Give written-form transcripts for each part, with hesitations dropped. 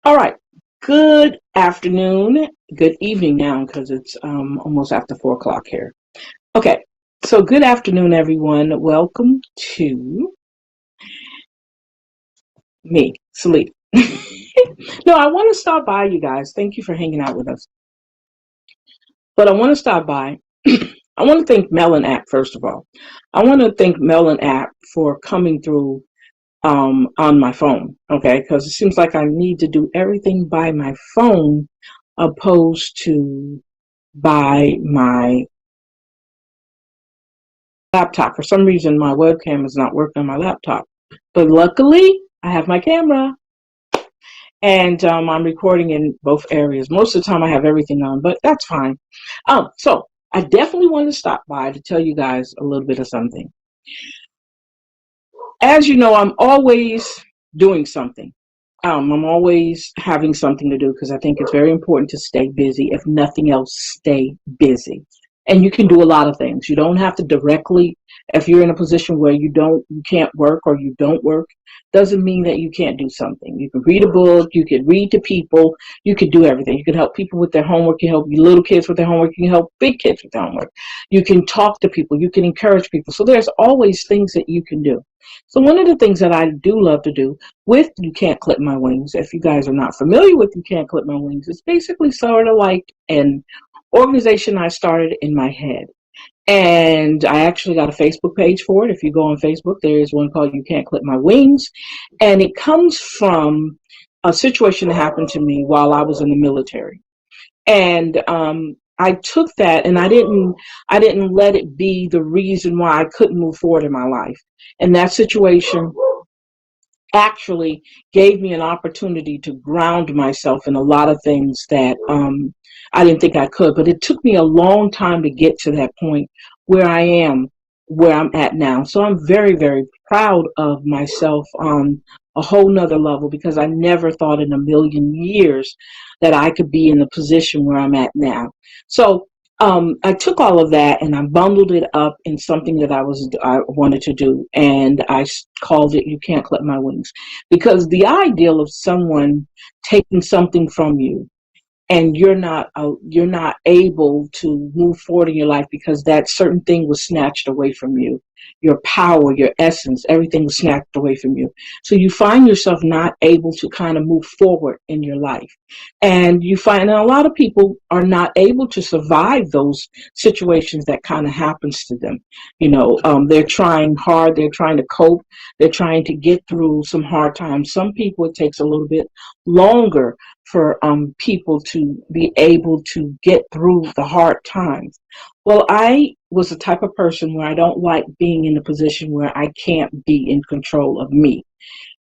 All right. Good afternoon. Good evening now because it's almost after 4 o'clock here. Okay. So good afternoon, everyone. Welcome to me, Salita. No, I want to stop by, you guys. Thank you for hanging out with us. But I want to stop by. I want to thank Melon App, first of all. I want to thank Melon App for coming through on my phone, okay? Because it seems like I need to do everything by my phone opposed to by my laptop. For some reason, my webcam is not working on my laptop. But luckily, I have my camera and I'm recording in both areas. Most of the time, I have everything on, but that's fine. So I definitely want to stop by to tell you guys a little bit of something. As you know, I'm always doing something. I'm always having something to do because I think it's very important to stay busy. If nothing else, stay busy. And you can do a lot of things. You don't have to directly, if you're in a position where you can't work or you don't work, doesn't mean that you can't do something. You can read a book, you can read to people, you can do everything. You can help people with their homework, you can help little kids with their homework, you can help big kids with their homework. You can talk to people, you can encourage people. So there's always things that you can do. So one of the things that I do love to do with You Can't Clip My Wings, if you guys are not familiar with You Can't Clip My Wings, it's basically sort of like an organization I started in my head. And I actually got a Facebook page for it. If you go on Facebook, there is one called You Can't Clip My Wings. And it comes from a situation that happened to me while I was in the military. And I took that and I didn't let it be the reason why I couldn't move forward in my life. And that situation actually gave me an opportunity to ground myself in a lot of things that I didn't think I could. But it took me a long time to get to that point where I am, where I'm at now. So I'm very, very proud of myself on a whole nother level because I never thought in a million years that I could be in the position where I'm at now. So I took all of that and I bundled it up in something that I wanted to do, and I called it "You Can't Clip My Wings," because the ideal of someone taking something from you and you're not able to move forward in your life because that certain thing was snatched away from you, your power, your essence, everything was snatched away from you. So you find yourself not able to kind of move forward in your life, and you find that a lot of people are not able to survive those situations that kind of happens to them. They're trying hard, they're trying to cope, they're trying to get through some hard times. Some people, it takes a little bit longer for people to be able to get through the hard times. Well, I was the type of person where I don't like being in a position where I can't be in control of me.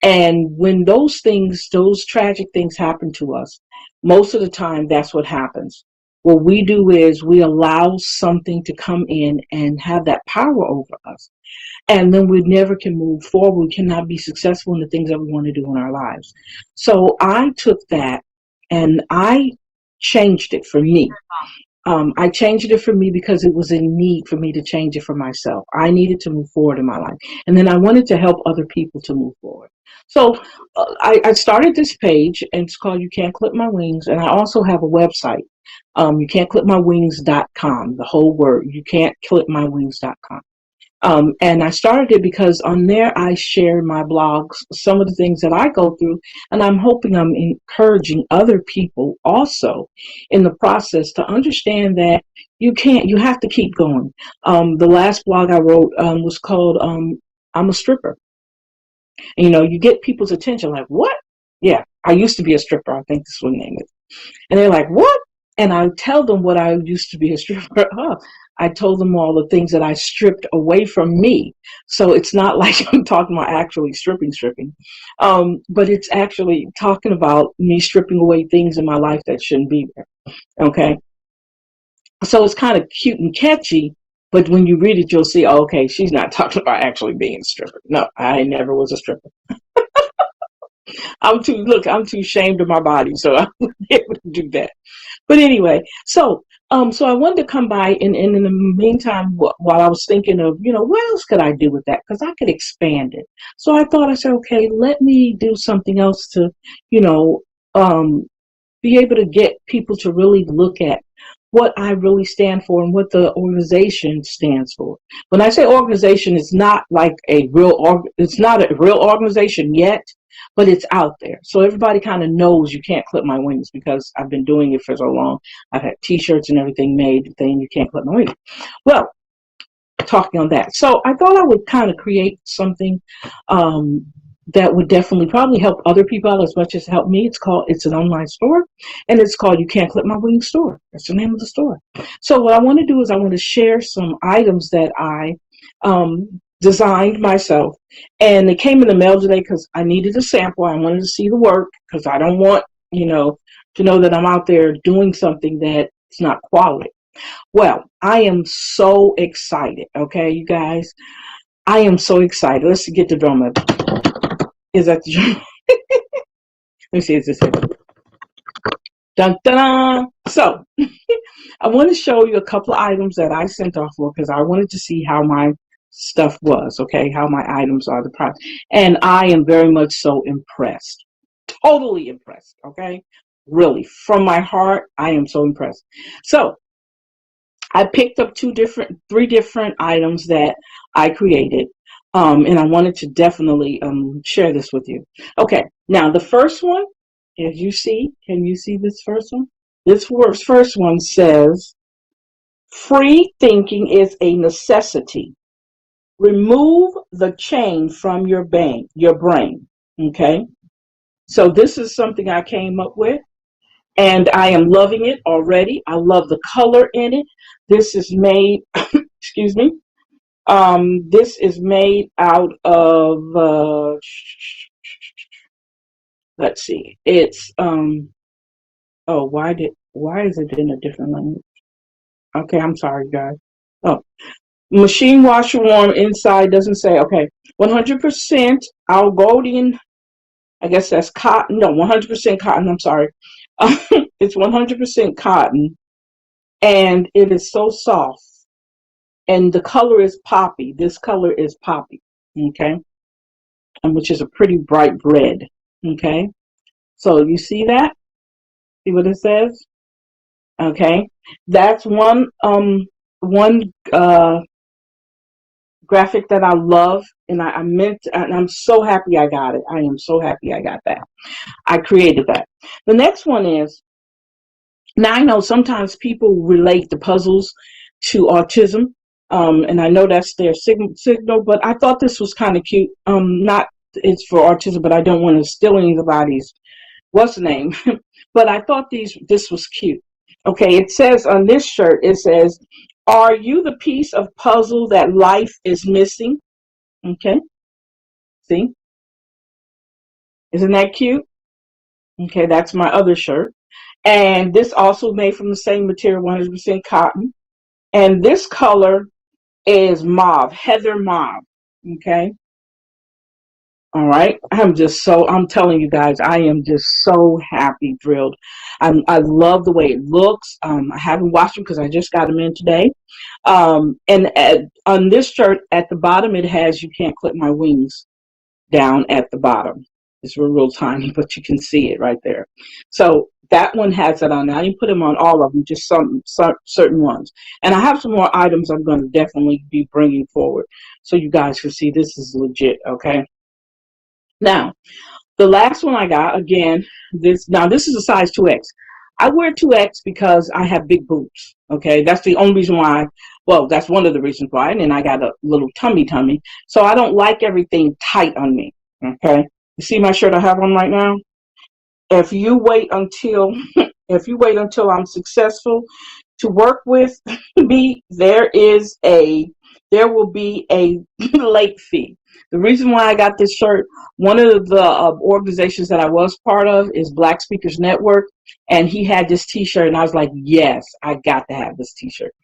And when those tragic things happen to us, most of the time that's what happens. What we do is we allow something to come in and have that power over us. And then we never can move forward. We cannot be successful in the things that we want to do in our lives. So I took that and I changed it for me. I changed it for me because it was a need for me to change it for myself. I needed to move forward in my life. And then I wanted to help other people to move forward. So I started this page, and it's called You Can't Clip My Wings. And I also have a website, you can't clip my wings.com, the whole word, you can't clip my wings.com. And I started it because on there I share my blogs, some of the things that I go through, and I'm hoping I'm encouraging other people also in the process to understand that you have to keep going. The last blog I wrote was called I'm a Stripper. And, you get people's attention like, what? Yeah, I used to be a stripper. I think this is what the name is. And they're like, what? And I tell them what I used to be a stripper of. I told them all the things that I stripped away from me. So it's not like I'm talking about actually stripping. But it's actually talking about me stripping away things in my life that shouldn't be there. Okay. So it's kind of cute and catchy. But when you read it, you'll see, oh, okay, she's not talking about actually being a stripper. No, I never was a stripper. I'm too ashamed of my body, so I wouldn't be able to do that. But anyway, so I wanted to come by, and in the meantime, while I was thinking of, what else could I do with that? Because I could expand it. So I said, okay, let me do something else to, you know, um, be able to get people to really look at what I really stand for and what the organization stands for. When I say organization, it's not like it's not a real organization yet, but it's out there. So everybody kind of knows you can't clip my wings because I've been doing it for so long. I've had t-shirts and everything made saying you can't clip my wings. Well, talking on that. So I thought I would kind of create something that would definitely probably help other people out as much as help me. It's an online store, and it's called You Can't Clip My Wings Store. That's the name of the store. So what I want to do is I want to share some items that I designed myself, and it came in the mail today because I needed a sample. I wanted to see the work because I don't want, to know that I'm out there doing something that's not quality. Well, I am so excited. Okay, you guys, I am so excited. Let's get the drum up. Is that the drum? Let me see. Is this it? Dun, dun, dun. So, I want to show you a couple of items that I sent off for because I wanted to see how my stuff was. Okay, how my items are, the price, and I am very much so impressed. Totally impressed. Okay, really, from my heart, I am so impressed. So, I picked up three different items that I created, and I wanted to definitely share this with you. Okay, now the first one, as you see, can you see this first one? This first one says, "Free thinking is a necessity. Remove the chain from your brain." Okay, so this is something I came up with, and I am loving it already. I love the color in it. This is made, excuse me. This is made out of, let's see. It's, oh, why is it in a different language? Okay, I'm sorry, guys. Oh, machine washer warm inside doesn't say, okay. 100% Algolian, I guess that's cotton. No, 100% cotton. I'm sorry. It's 100% cotton, and it is so soft. And the color is poppy. This color is poppy, okay, and which is a pretty bright red, okay. So you see that? See what it says? Okay, that's one graphic that I love, and and I'm so happy I got it. I am so happy I got that. I created that. The next one is, now I know sometimes people relate the puzzles to autism, and I know that's their signal, but I thought this was kind of cute. Not it's for autism, but I don't want to steal anybody's what's the name. But I thought this was cute. Okay, it says on this shirt, it says, "Are you the piece of puzzle that life is missing?" Okay, see, isn't that cute? Okay, that's my other shirt. And this also made from the same material, 100% cotton. And this color is mauve, heather mauve. Okay. All right. I'm telling you guys, I am just so happy, thrilled. I love the way it looks. I haven't washed them because I just got them in today. On this shirt at the bottom, it has "You Can't Clip My Wings" down at the bottom. It's real tiny, but you can see it right there. So that one has that on. I didn't put them on all of them, just some certain ones. And I have some more items I'm going to definitely be bringing forward so you guys can see this is legit, okay? Now, the last one I got, again, this is a size 2X. I wear 2X because I have big boobs, okay? That's the only reason why. Well, that's one of the reasons why. And then I got a little tummy. So I don't like everything tight on me, okay? You see my shirt I have on right now? If you wait until I'm successful to work with me, there will be a late fee. The reason why I got this shirt, one of the organizations that I was part of is Black Speakers Network, and he had this t-shirt, and I was like, yes, I got to have this t-shirt.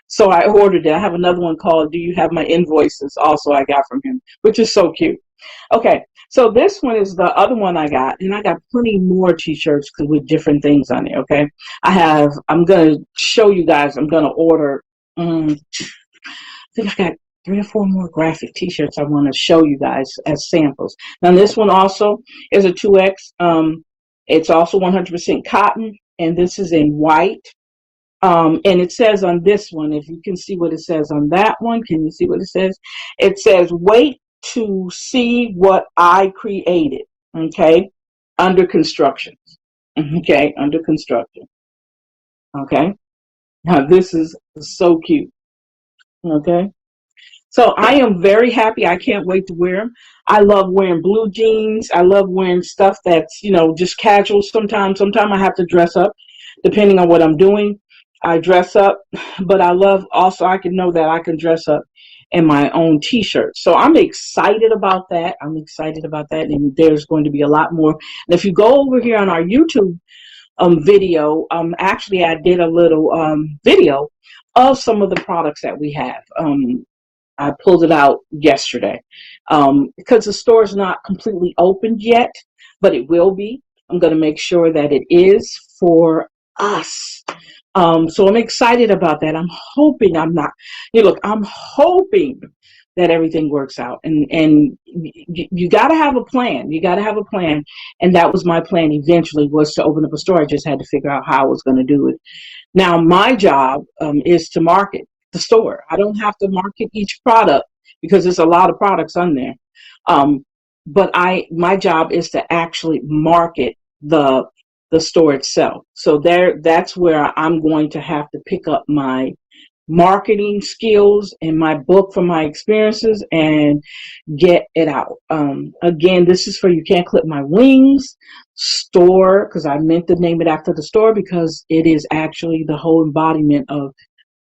So I ordered it. I have another one called "Do You Have My Invoices?" also I got from him, which is so cute. Okay, so this one is the other one I got, and I got plenty more t-shirts with different things on it, okay? I'm going to show you guys, I'm going to order, I think I got 3 or 4 more graphic t-shirts I want to show you guys as samples. Now this one also is a 2X. It's also 100% cotton, and this is in white. And it says on this one, if you can see what it says on that one, can you see what it says? It says, wait to see what I created. Okay. Under construction. Okay. Under construction. Okay. Now this is so cute. Okay. So I am very happy. I can't wait to wear them. I love wearing blue jeans. I love wearing stuff that's, just casual sometimes. Sometimes I have to dress up depending on what I'm doing. I dress up, but I love also, I can know that I can dress up in my own t-shirt. So I'm excited about that. I'm excited about that. And there's going to be a lot more. And if you go over here on our YouTube video, actually I did a little video of some of the products that we have. I pulled it out yesterday because the store is not completely opened yet, but it will be. I'm going to make sure that it is for us. So I'm excited about that. I'm hoping I'm hoping that everything works out. And you got to have a plan. You got to have a plan. And that was my plan eventually, was to open up a store. I just had to figure out how I was going to do it. Now, my job is to market the store. I don't have to market each product because there's a lot of products on there. But my job is to actually market the store itself. So that's where I'm going to have to pick up my marketing skills and my book from my experiences and get it out. Again, this is for You Can't Clip My Wings store, because I meant to name it after the store because it is actually the whole embodiment of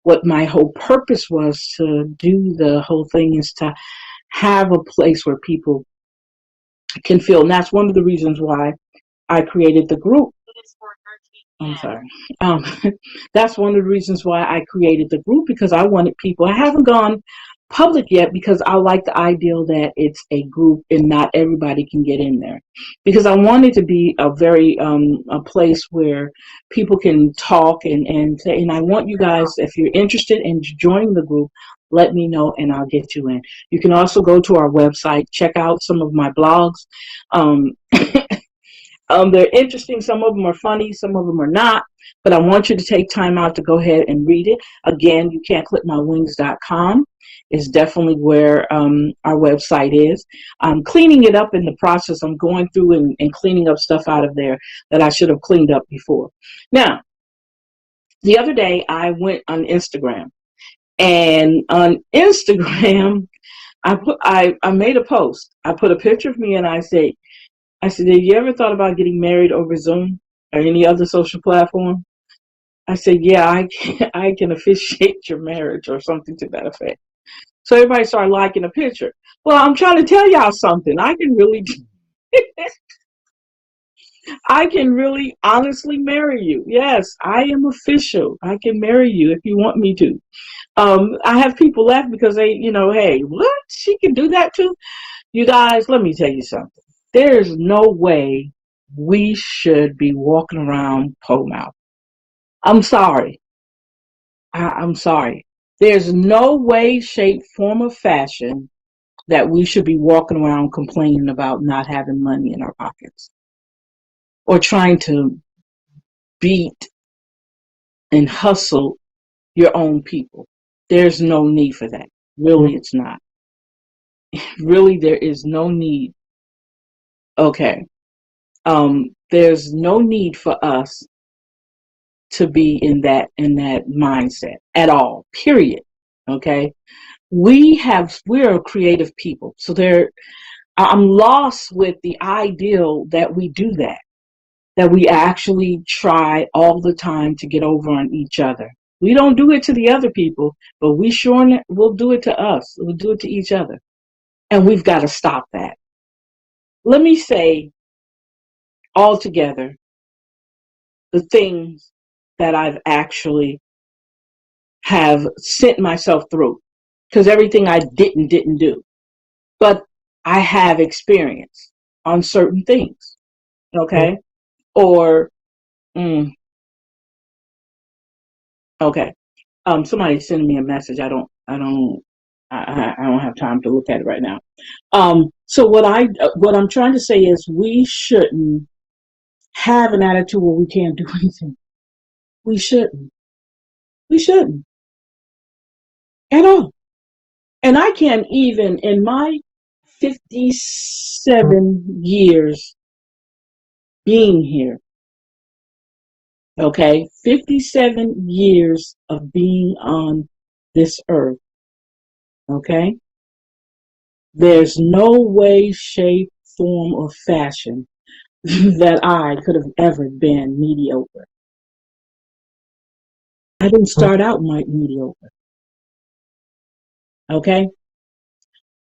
what my whole purpose was to do. The whole thing is to have a place where people can feel. And that's one of the reasons why I created the group. I'm sorry. That's one of the reasons why I created the group, because I wanted people. I haven't gone public yet because I like the ideal that it's a group and not everybody can get in there, because I want it to be a very a place where people can talk and I want you guys, if you're interested in joining the group, let me know and I'll get you in. You can also go to our website, check out some of my blogs. They're interesting. Some of them are funny. Some of them are not. But I want you to take time out to go ahead and read it. Again, youcan'tclipmywings.com is definitely where our website is. I'm cleaning it up in the process. I'm going through and cleaning up stuff out of there that I should have cleaned up before. Now, the other day I went on Instagram. And on Instagram, I made a post. I put a picture of me and I said, have you ever thought about getting married over Zoom or any other social platform? I said, yeah, I can officiate your marriage or something to that effect. So everybody started liking the picture. Well, I'm trying to tell y'all something. I can really honestly marry you. Yes, I am official. I can marry you if you want me to. I have people laugh because they, hey, what? She can do that too? You guys, let me tell you something. There's no way we should be walking around pole mouth. I'm sorry. I'm sorry. There's no way, shape, form, or fashion that we should be walking around complaining about not having money in our pockets or trying to beat and hustle your own people. There's no need for that. Really, it's not. Really, there is no need. Okay. There's no need for us to be in that mindset at all, period. Okay. We're a creative people. So I'm lost with the ideal that we do that we actually try all the time to get over on each other. We don't do it to the other people, but we sure will do it to us. We'll do it to each other. And we've got to stop that. Let me say altogether the things that I've actually have sent myself through, because everything I didn't do, but I have experience on certain things. Okay. Or, okay. Somebody sending me a message. I don't have time to look at it right now. So what I'm trying to say is we shouldn't have an attitude where we can't do anything. We shouldn't. We shouldn't at all. And I can't even, in my 57 years being here, okay, 57 years of being on this earth, okay, there's no way, shape, form, or fashion that I could have ever been mediocre. I didn't start out mediocre, okay?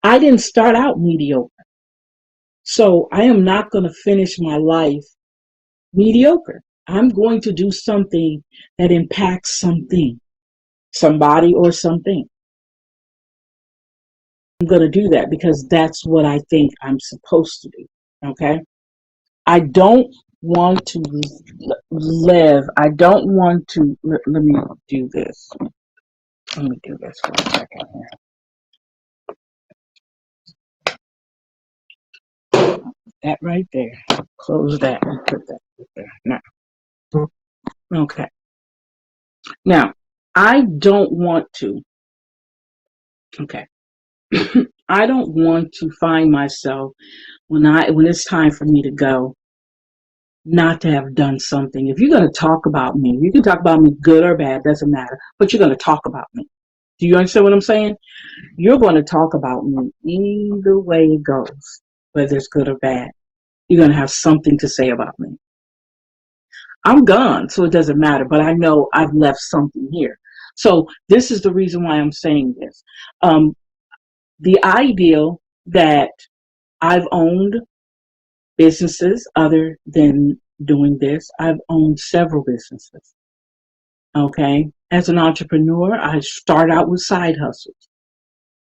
I didn't start out mediocre. So I am not going to finish my life mediocre. I'm going to do something that impacts something, somebody or something. I'm going to do that because that's what I think I'm supposed to do. Okay. I don't want to live. I don't want to. Let me do this. Let me do this for a second here. That right there. Close that and put that there. Now. Okay. Now, I don't want to. Okay. I don't want to find myself when it's time for me to go, not to have done something. If you're going to talk about me, you can talk about me good or bad, doesn't matter, but you're going to talk about me. Do you understand what I'm saying? You're going to talk about me either way it goes, whether it's good or bad. You're going to have something to say about me. I'm gone, so it doesn't matter, but I know I've left something here. So this is the reason why I'm saying this. The ideal that I've owned businesses other than doing this. I've owned several businesses. Okay. As an entrepreneur, I started out with side hustles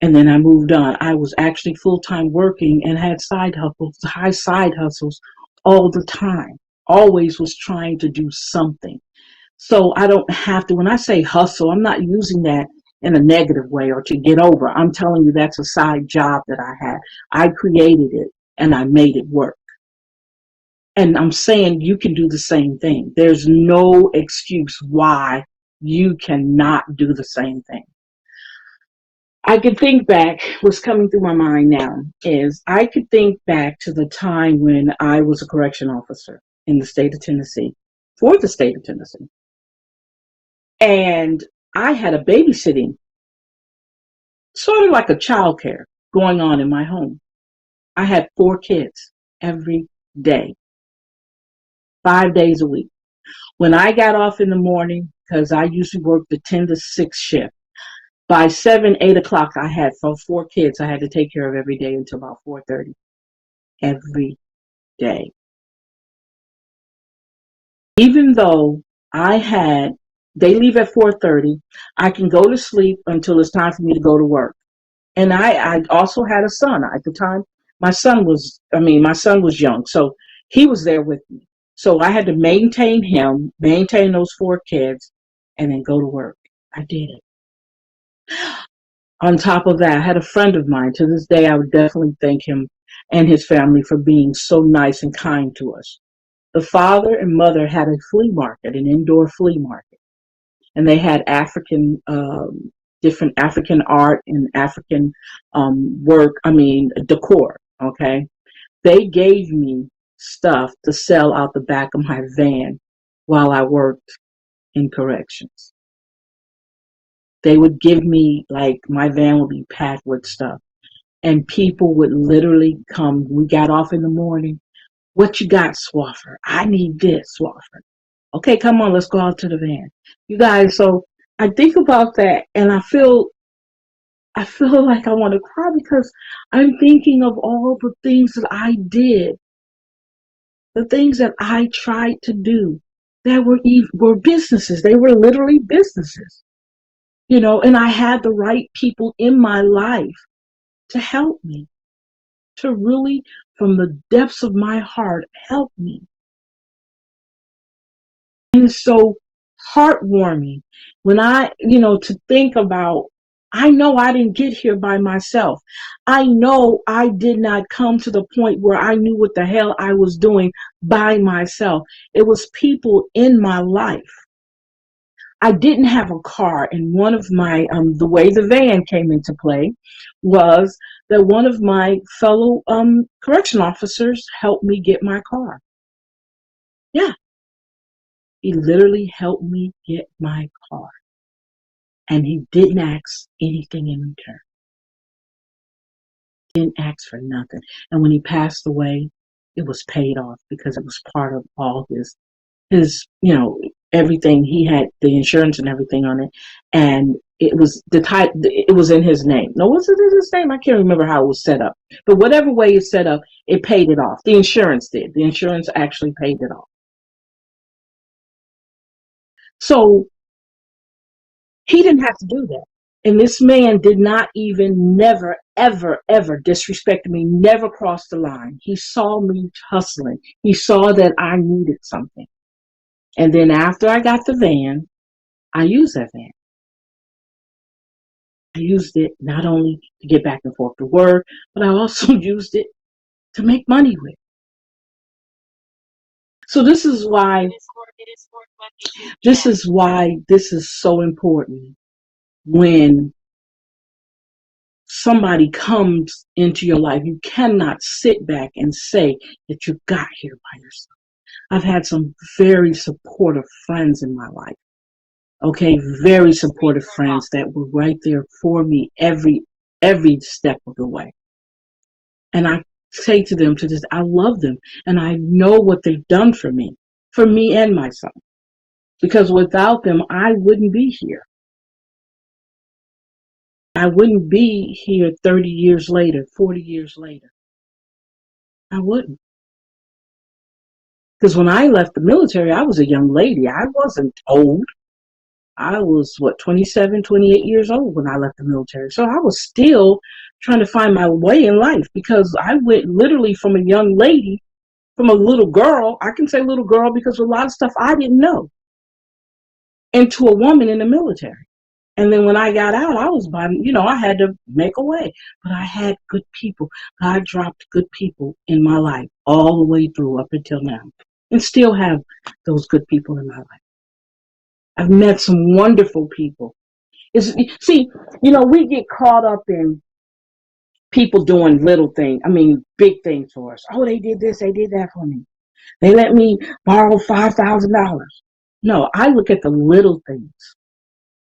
and then I moved on. I was actually full-time working and had high side hustles all the time. Always was trying to do something. So I don't have to, when I say hustle, I'm not using that in a negative way or to get over. I'm telling you that's a side job that I had. I created it and I made it work. And I'm saying you can do the same thing. There's no excuse why you cannot do the same thing. I could think back, what's coming through my mind now is I could think back to the time when I was a correction officer in the state of Tennessee, for the state of Tennessee. And I had a babysitting, sort of like a child care going on in my home. I had 4 kids every day, 5 days a week. When I got off in the morning, because I usually worked the 10 to 6 shift, by 7, 8 o'clock, I had 4 kids I had to take care of every day until about 4:30. Every day. Even though they leave at 4:30, I can go to sleep until it's time for me to go to work. And I also had a son at the time. My son was young, so he was there with me. So I had to maintain him, maintain those 4 kids, and then go to work. I did it. On top of that, I had a friend of mine. To this day, I would definitely thank him and his family for being so nice and kind to us. The father and mother had a flea market, an indoor flea market, and they had different African art and African decor. Okay, they gave me stuff to sell out the back of my van while I worked in corrections. They would give me, like, my van would be packed with stuff, and people would literally come. We got off in the morning. What you got, Swafford? I need this, Swafford. Okay, come on, let's go out to the van. You guys, so I think about that and I feel like I want to cry because I'm thinking of all the things that I did, the things that I tried to do that were businesses. They were literally businesses, and I had the right people in my life to help me, to really, from the depths of my heart, help me. And it's so heartwarming when to think about I know I didn't get here by myself. I know I did not come to the point where I knew what the hell I was doing by myself. It was people in my life. I didn't have a car, and one of my the way the van came into play was that one of my fellow correction officers helped me get my car. Yeah, he literally helped me get my car, and he didn't ask anything in return. Didn't ask for nothing. And when he passed away, it was paid off because it was part of all his everything. He had the insurance and everything on it, and it was the type. It was in his name. No, was it in his name? I can't remember how it was set up, but whatever way it's set up, it paid it off. The insurance did. The insurance actually paid it off. So he didn't have to do that. And this man did not even never, ever, ever disrespect me, never crossed the line. He saw me hustling. He saw that I needed something. And then after I got the van, I used that van. I used it not only to get back and forth to work, but I also used it to make money with. So this is why this is so important when somebody comes into your life. You cannot sit back and say that you got here by yourself. I've had some very supportive friends in my life. Okay, very supportive friends that were right there for me every step of the way. And I say to them to this, I love them, and I know what they've done for me and my son. Because without them, I wouldn't be here. I wouldn't be here 30 years later, 40 years later. I wouldn't. Because when I left the military, I was a young lady. I wasn't old. I was, 27, 28 years old when I left the military. So I was still trying to find my way in life because I went literally from a young lady, from a little girl, I can say little girl because a lot of stuff I didn't know, into a woman in the military. And then when I got out, I was I had to make a way. But I had good people. God dropped good people in my life all the way through up until now. And still have those good people in my life. I've met some wonderful people. See, we get caught up in people doing big things for us. Oh, they did this, they did that for me. They let me borrow $5,000. No, I look at the little things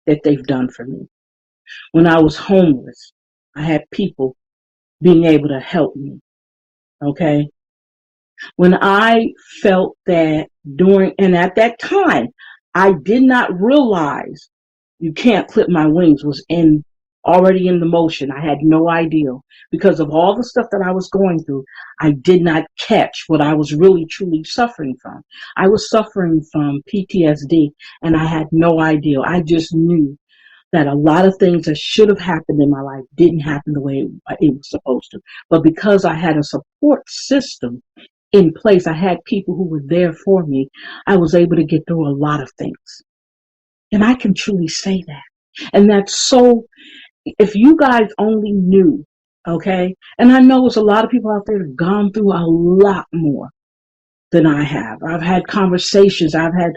that they've done for me. When I was homeless, I had people being able to help me. Okay? When I felt that and at that time, I did not realize you can't clip my wings was already in the motion. I had no idea because of all the stuff that I was going through. I did not catch what I was really truly suffering from. I was suffering from PTSD and I had no idea. I just knew that a lot of things that should have happened in my life didn't happen the way it was supposed to. But because I had a support system in place, I had people who were there for me, I was able to get through a lot of things. And I can truly say that. And that's so, if you guys only knew, okay? And I know there's a lot of people out there that have gone through a lot more than I have. I've had conversations, I've had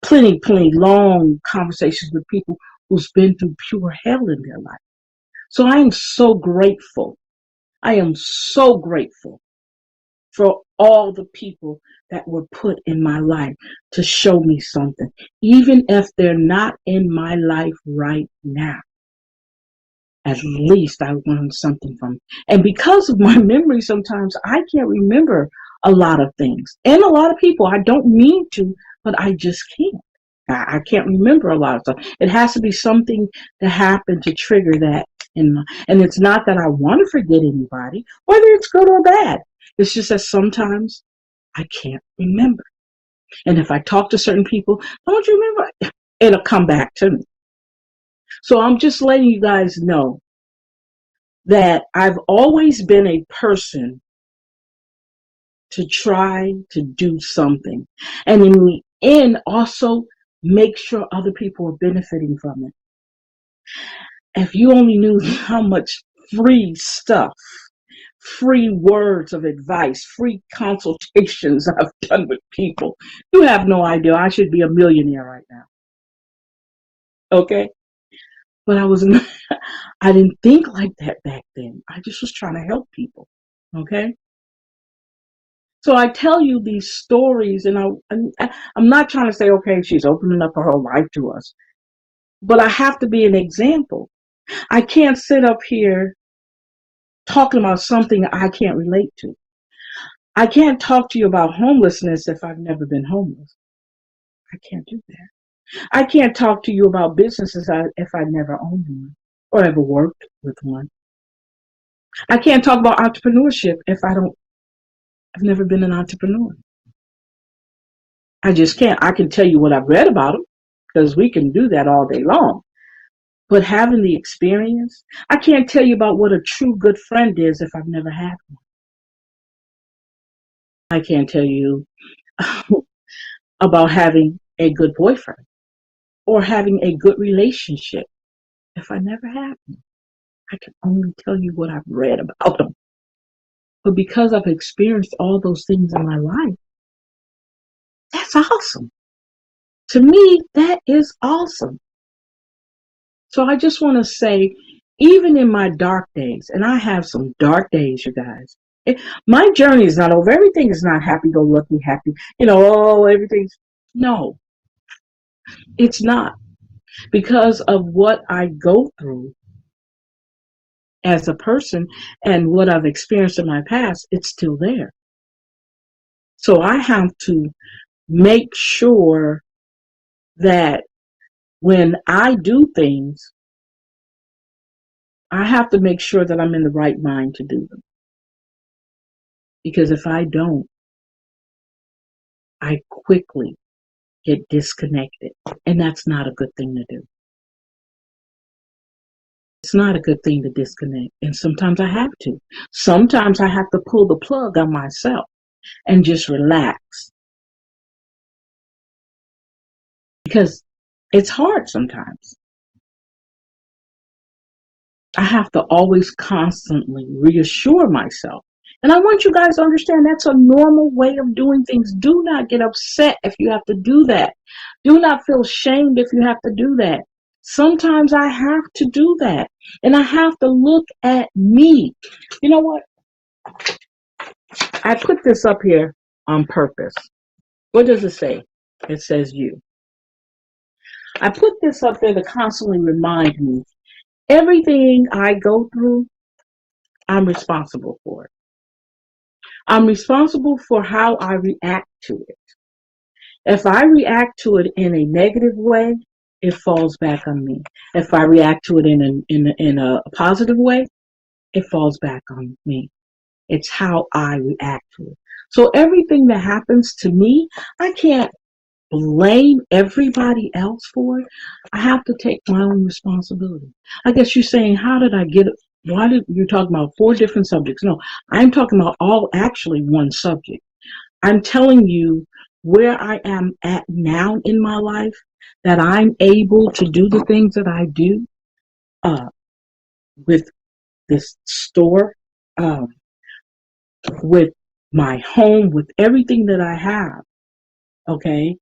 plenty long conversations with people who's been through pure hell in their life. So I am so grateful. I am so grateful for all the people that were put in my life to show me something, even if they're not in my life right now. At least I learned something from it. And because of my memory, sometimes I can't remember a lot of things. And a lot of people, I don't mean to, but I just can't. I can't remember a lot of stuff. It has to be something that happened to trigger that. And it's not that I want to forget anybody, whether it's good or bad. It's just that sometimes I can't remember. And if I talk to certain people, don't you remember? It'll come back to me. So I'm just letting you guys know that I've always been a person to try to do something. And in the end, also make sure other people are benefiting from it. If you only knew how much free stuff, free words of advice, free consultations I've done with people, you have no idea. I should be a millionaire right now. Okay? But I was not, I didn't think like that back then. I just was trying to help people. Okay? So I tell you these stories, and I'm not trying to say, okay, she's opening up her whole life to us, but I have to be an example. I can't sit up here talking about something I can't relate to. I can't talk to you about homelessness if I've never been homeless. I can't do that. I can't talk to you about businesses if I've never owned one or ever worked with one. I can't talk about entrepreneurship if I've never been an entrepreneur. I just can't. I can tell you what I've read about them because we can do that all day long. But having the experience, I can't tell you about what a true good friend is if I've never had one. I can't tell you about having a good boyfriend or having a good relationship if I never had one. I can only tell you what I've read about them. But because I've experienced all those things in my life, that's awesome. To me, that is awesome. So I just want to say, even in my dark days, and I have some dark days, you guys, my journey is not over. Everything is not happy-go-lucky, happy. Everything's, no, it's not. Because of what I go through as a person and what I've experienced in my past, it's still there. So I have to make sure that when I do things, I have to make sure that I'm in the right mind to do them. Because if I don't, I quickly get disconnected. And that's not a good thing to do. It's not a good thing to disconnect. And sometimes I have to. Sometimes I have to pull the plug on myself and just relax. Because it's hard sometimes. I have to always constantly reassure myself. And I want you guys to understand that's a normal way of doing things. Do not get upset if you have to do that. Do not feel shamed if you have to do that. Sometimes I have to do that. And I have to look at me. You know what? I put this up here on purpose. What does it say? It says you. I put this up there to constantly remind me everything I go through, I'm responsible for it. I'm responsible for how I react to it. If I react to it in a negative way, it falls back on me. If I react to it in a positive way, it falls back on me. It's how I react to it. So everything that happens to me, I can't blame everybody else for it. I have to take my own responsibility. I guess you're saying, how did I get it? Why did you talk about 4 different subjects? No, I'm talking about all actually one subject. I'm telling you where I am at now in my life, that I'm able to do the things that I do with this store, with my home, with everything that I have. Okay.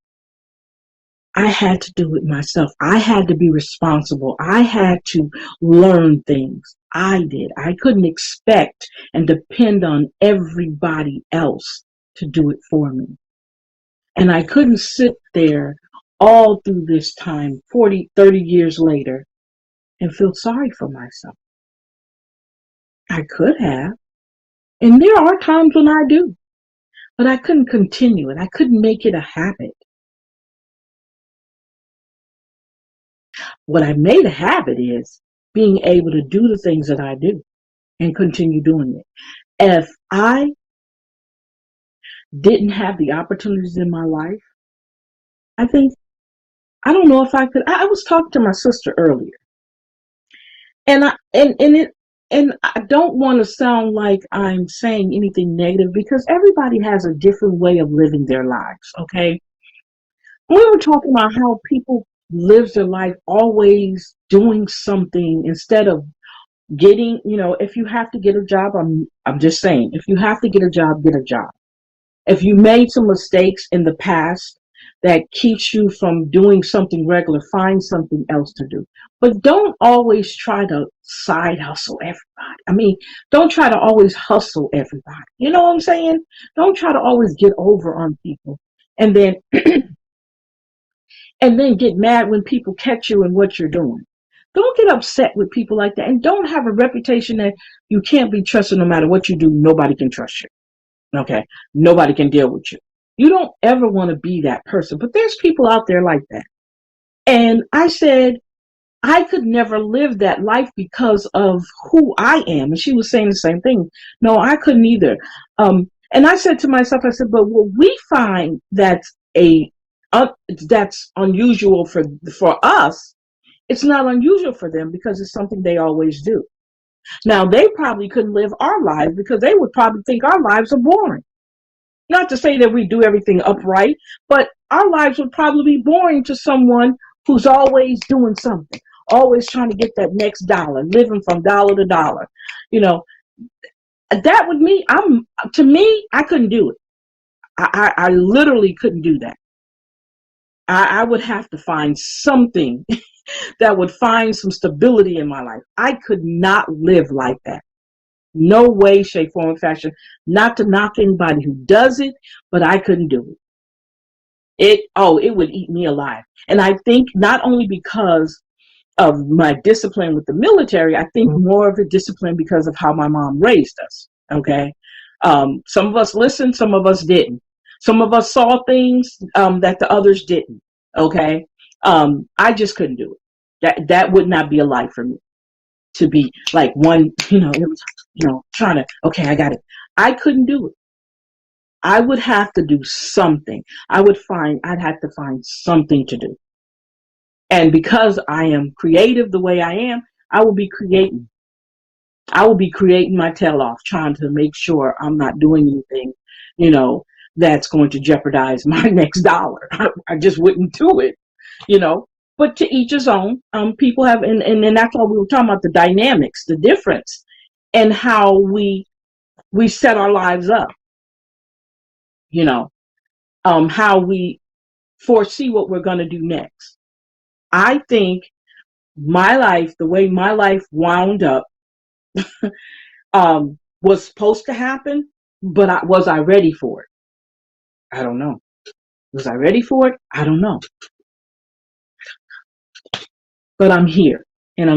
I had to do it myself. I had to be responsible. I had to learn things. I did. I couldn't expect and depend on everybody else to do it for me. And I couldn't sit there all through this time, 40, 30 years later, and feel sorry for myself. I could have. And there are times when I do. But I couldn't continue it. I couldn't make it a habit. What I made a habit is being able to do the things that I do and continue doing it. If I didn't have the opportunities in my life, I don't know if I could. I was talking to my sister earlier, and I don't want to sound like I'm saying anything negative because everybody has a different way of living their lives. Okay, we were talking about how people lives their life always doing something instead of getting, if you have to get a job, I'm just saying, if you have to get a job, get a job. If you made some mistakes in the past that keeps you from doing something regular, find something else to do. But don't always try to side hustle everybody. I mean, don't try to always hustle everybody. You know what I'm saying? Don't try to always get over on people. And then and then get mad when people catch you in what you're doing. Don't get upset with people like that. And don't have a reputation that you can't be trusted no matter what you do. Nobody can trust you. Okay. Nobody can deal with you. You don't ever want to be that person. But there's people out there like that. And I said, I could never live that life because of who I am. And she was saying the same thing. No, I couldn't either. And I said to myself, I said, but what we find that's unusual for us, it's not unusual for them because it's something they always do. Now, they probably couldn't live our lives because they would probably think our lives are boring. Not to say that we do everything upright, but our lives would probably be boring to someone who's always doing something, always trying to get that next dollar, living from dollar to dollar. That would me, to me, I couldn't do it. I literally couldn't do that. I would have to find something that would find some stability in my life. I could not live like that. No way, shape, form, fashion. Not to knock anybody who does it, but I couldn't do it. It would eat me alive. And I think not only because of my discipline with the military, I think more of a discipline because of how my mom raised us. Okay. Some of us listened, some of us didn't. Some of us saw things that the others didn't. Okay. I just couldn't do it. That would not be a life for me. To be like one, it was, trying to, okay, I got it. I couldn't do it. I would have to do something. I'd have to find something to do. And because I am creative the way I am, I will be creating. I will be creating my tail off, trying to make sure I'm not doing anything, that's going to jeopardize my next dollar. I just wouldn't do it, But to each his own. People have, and that's why we were talking about the dynamics, the difference, and how we set our lives up. How we foresee what we're going to do next. I think my life, the way my life wound up, was supposed to happen, but was I ready for it? I don't know. Was I ready for it? I don't know. But I'm here, and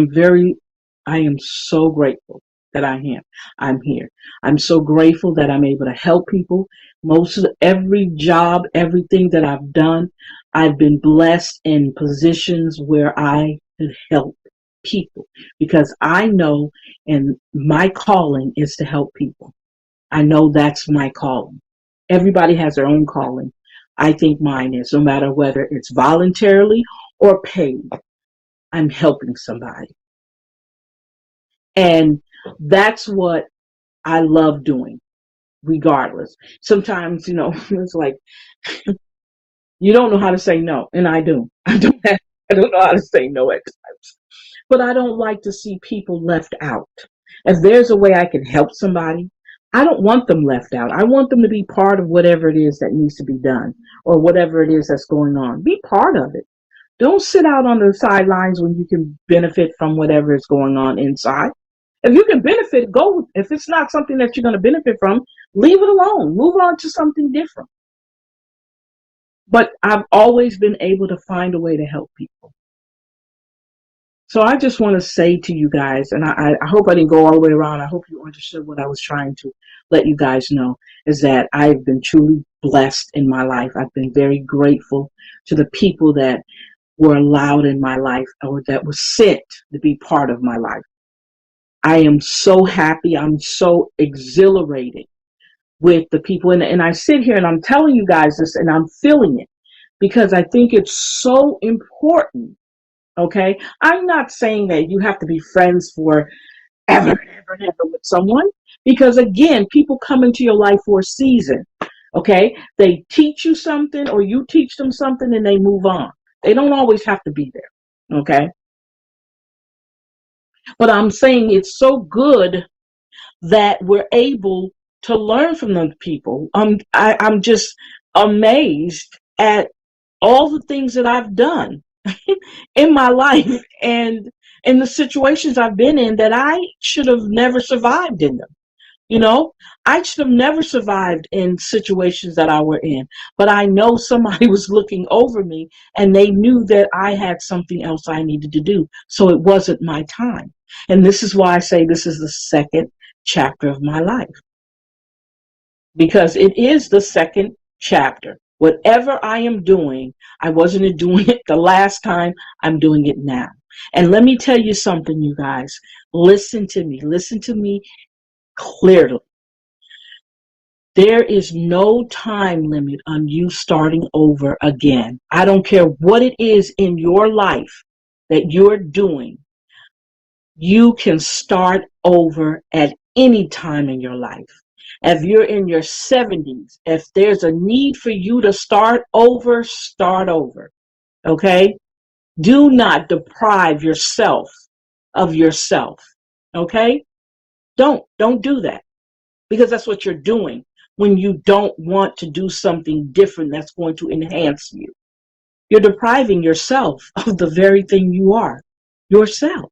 I am so grateful that I'm here. I'm so grateful that I'm able to help people. Every job, everything that I've done, I've been blessed in positions where I could help people because I know, and my calling is to help people. I know that's my calling. Everybody has their own calling. I think mine is, no matter whether it's voluntarily or paid. I'm helping somebody. And that's what I love doing, regardless. Sometimes, it's like, you don't know how to say no. And I do. I don't know how to say no at times. But I don't like to see people left out. If there's a way I can help somebody, I don't want them left out. I want them to be part of whatever it is that needs to be done or whatever it is that's going on. Be part of it. Don't sit out on the sidelines when you can benefit from whatever is going on inside. If you can benefit, go. If it's not something that you're going to benefit from, leave it alone. Move on to something different. But I've always been able to find a way to help people. So I just want to say to you guys, and I hope I didn't go all the way around. I hope you understood what I was trying to let you guys know, is that I've been truly blessed in my life. I've been very grateful to the people that were allowed in my life or that were sent to be part of my life. I am so happy. I'm so exhilarated with the people. And I sit here and I'm telling you guys this and I'm feeling it because I think it's so important. Okay. I'm not saying that you have to be friends for ever with someone, because again, people come into your life for a season. Okay. They teach you something or you teach them something and they move on. They don't always have to be there. Okay. But I'm saying it's so good that we're able to learn from those people. I'm just amazed at all the things that I've done in my life and in the situations I've been in that I should have never survived in them. You know, I should have never survived in situations that I were in, but I know somebody was looking over me and they knew that I had something else I needed to do. So it wasn't my time. And this is why I say this is the second chapter of my life, because it is the second chapter. Whatever I am doing, I wasn't doing it the last time, I'm doing it now. And let me tell you something, you guys. Listen to me clearly. There is no time limit on you starting over again. I don't care what it is in your life that you're doing. You can start over at any time in your life. If you're in your 70s, if there's a need for you to start over, start over. Okay? Do not deprive yourself of yourself. Okay? Don't do that, because that's what you're doing when you don't want to do something different that's going to enhance you. You're depriving yourself of the very thing you are, yourself.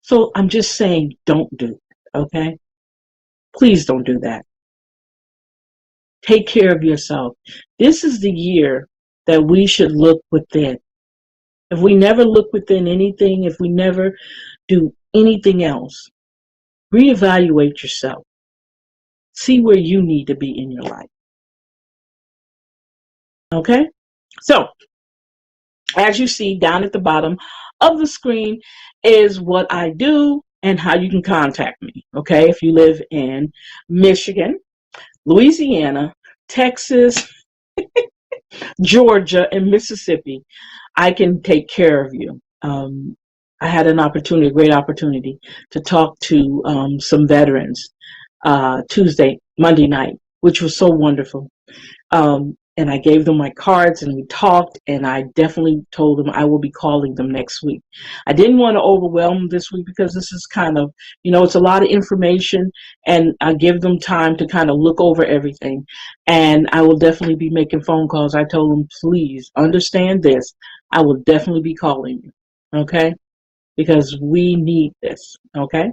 So I'm just saying, don't do it, okay? Please don't do that. Take care of yourself. This is the year that we should look within. If we never look within anything, if we never do anything else, reevaluate yourself. See where you need to be in your life. Okay? So, as you see down at the bottom of the screen is what I do and how you can contact me. Okay? If you live in Michigan, Louisiana, Texas, Georgia, and Mississippi, I can take care of you. I had an opportunity, a great opportunity, to talk to some veterans Monday night, which was so wonderful. And I gave them my cards and we talked, and I definitely told them I will be calling them next week. I didn't want to overwhelm them this week because this is kind of, it's a lot of information, and I give them time to kind of look over everything. And I will definitely be making phone calls. I told them, please understand this. I will definitely be calling you. Okay? Because we need this. Okay?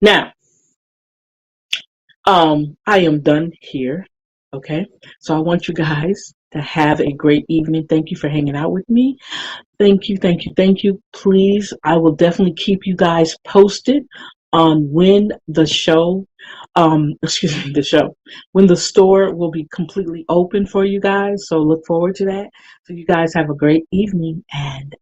Now, I am done here. Okay, so I want you guys to have a great evening. Thank you for hanging out with me. Thank you, thank you, thank you. Please, I will definitely keep you guys posted on when the show, when the store will be completely open for you guys. So look forward to that. So you guys have a great evening and